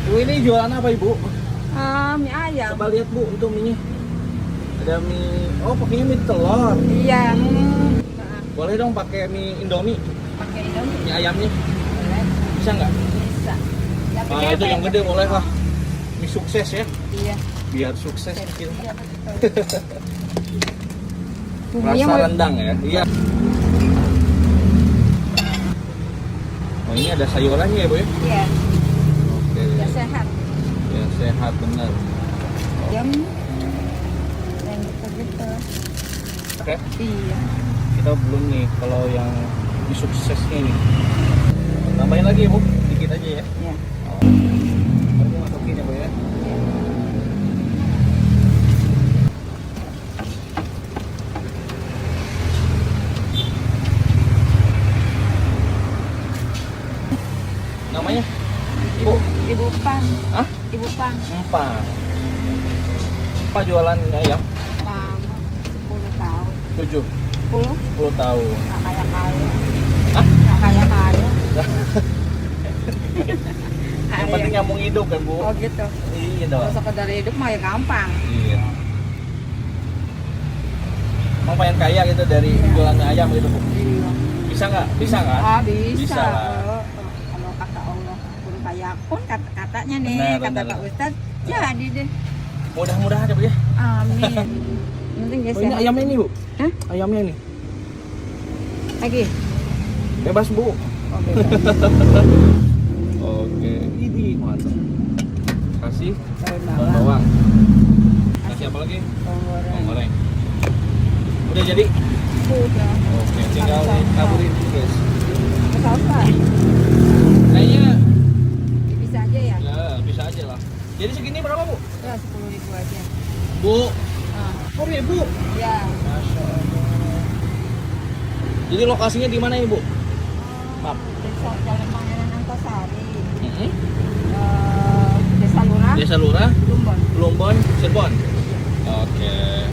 Bu, ini jualan apa Ibu? Mie ayam. Coba lihat Bu, itu mie-nya. Ada mie, oh pakainya mie telur. Iya. Boleh dong pakai mie Indomie, Pakai Indomie. mie ayamnya. Boleh. Bisa nggak? Bisa. Ah, itu yang gede boleh lah. Mie sukses ya, Iya. biar sukses gitu. Iya, betul. Bumbunya Rasa mau- rendang ya, iya. Oh ini ada sayurannya ya Bu ya? Iya. Oke. Ya sehat. Ya sehat benar. Jam. Yang gitu-gitu. Oke. Iya. Kita belum nih kalau yang mie suksesnya nih. Tambahin lagi ya Bu, dikit aja ya. Iya. Baru masukin ya Bu ya. Namanya? Bu? Ibu Pan. Hah? Ibu Pan. Empat. Empat jualan ayam? Lama. 10 tahun. 7. 10? 10 tahun. Nggak kaya-kaya. Hah? Nggak kaya-kaya. Yang penting nyambung hidup kan Bu? Oh gitu. Iya dong. Kalau sekedar hidup mah ya gampang. Iya. Mau pengen kaya gitu dari jualan ayam gitu Bu? Iya. Bisa nggak? Bisa nggak? Ah bisa. Bisa lah. Kalau kata Allah pun kaya pun katanya nih, Benar, kata benar. Pak Ustadz, jadi deh. Mudah-mudahan ya Bu ya. Amin. Penting ya Oh, ini sehat. ayamnya ini Bu? Hah? Ayamnya ini? Lagi. Bebas Bu. Oh, beda. Oke. Ini mantap. Kasih Daun daun bawang. Kasih apa lagi? Bawang Bawang goreng. goreng. Udah jadi? Udah. Oke, tinggal ditaburin guys. Saus Pak? Kayaknya Bisa aja ya? ya bisa aja lah. Jadi segini berapa Bu? Ya 10.000 aja. Bu, Ah, oh Bu. ya. Masya Allah. Jadi lokasinya di mana ini Bu? Maaf. Desa Jalan Pangeran Antasari. Mm-hmm. Desa Lurah, Desa Lurah, Lumbon. Plumbon, Cirebon.